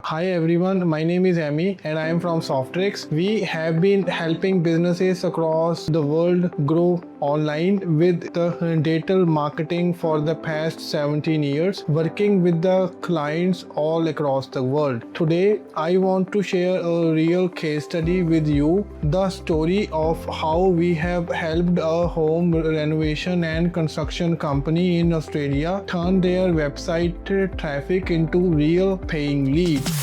Hi everyone, my name is Amy and I am from Softtrix. We have been helping businesses across the world grow online with the digital marketing for the past 17 years, working with the clients all across the world. Today, I want to share a real case study with you, the story of how we have helped a home renovation and construction company in Australia turn their website traffic into real paying leads.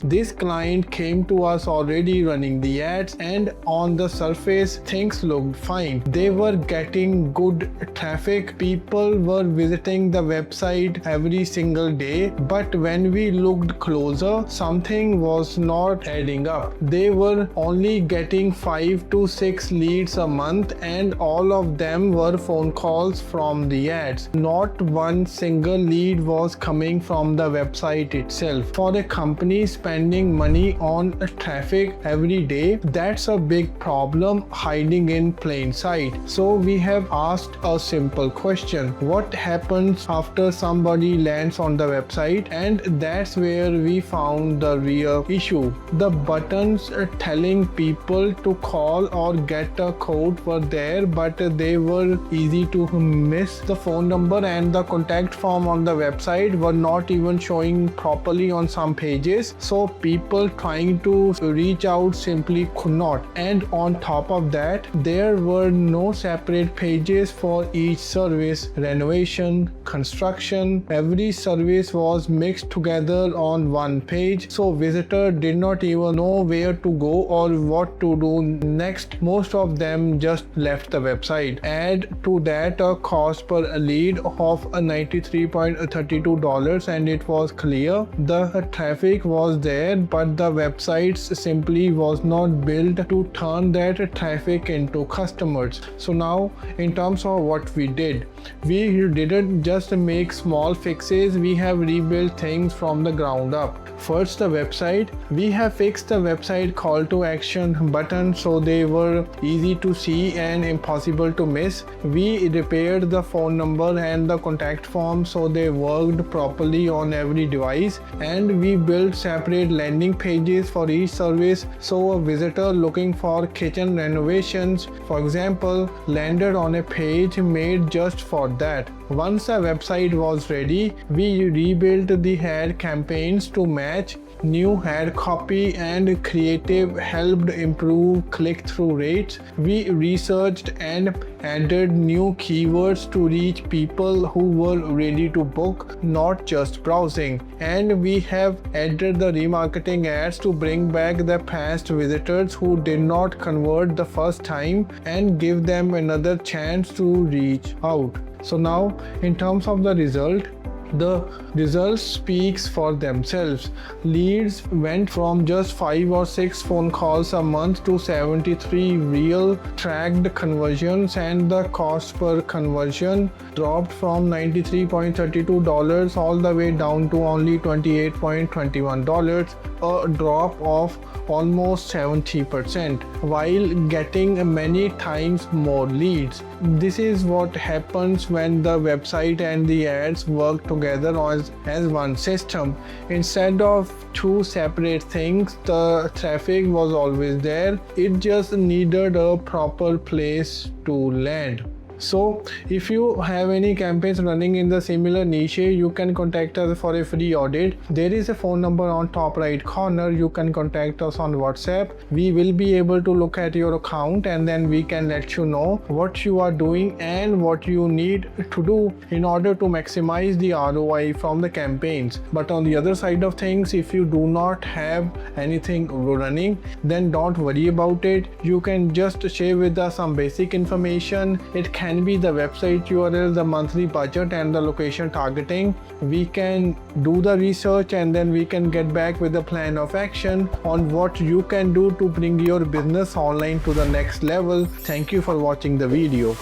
This client came to us already running the ads, and on the surface things looked fine. They were getting good traffic, people were visiting the website every single day, but when we looked closer, something was not adding up. They were only getting 5 to 6 leads a month, and all of them were phone calls from the ads. Not one single lead was coming from the website itself. For a company spending money on traffic every day, that's a big problem hiding in plain sight. So we have asked a simple question: what happens after somebody lands on the website? And that's where we found the real issue. The buttons telling people to call or get a quote were there, but they were easy to miss. The phone number and the contact form on the website were not even showing properly on some pages, so people trying to reach out simply could not. And on top of that, there were no separate pages for each service: renovation, construction. Every service was mixed together on one page, so visitor did not even know where to go or what to do next. Most of them just left the website. Add to that a cost per lead of $93.32, and it was clear the traffic was there, but the website simply was not built to turn that traffic into customers. So now, in terms of what we did, we didn't just make small fixes, we have rebuilt things from the ground up. First, the website. We have fixed the website call to action button so they were easy to see and impossible to miss. We repaired the phone number and the contact form so they worked properly on every device, and we built separate landing pages for each service so a visitor looking for kitchen renovations, for example, landed on a page made just for that. Once the website was ready, we rebuilt the ad campaigns to match. New ad copy and creative helped improve click-through rates. We researched and added new keywords to reach people who were ready to book, not just browsing. And we have added the remarketing ads to bring back the past visitors who did not convert the first time and give them another chance to reach out. So now, in terms of the results speaks for themselves. Leads went from just 5 or 6 phone calls a month to 73 real tracked conversions, and the cost per conversion dropped from $93.32 all the way down to only $28.21, a drop of almost 70%, while getting many times more leads. This is what happens when the website and the ads work together as one system. Instead of two separate things, the traffic was always there. It just needed a proper place to land. So if you have any campaigns running in the similar niche, you can contact us for a free audit. There is a phone number on top right corner. You can contact us on WhatsApp. We will be able to look at your account, and then we can let you know what you are doing and what you need to do in order to maximize the ROI from the campaigns. But on the other side of things, if you do not have anything running, then don't worry about it. You can just share with us some basic information. It can be the website URL, the monthly budget, and the location targeting. We can do the research, and then we can get back with a plan of action on what you can do to bring your business online to the next level. Thank you for watching the video.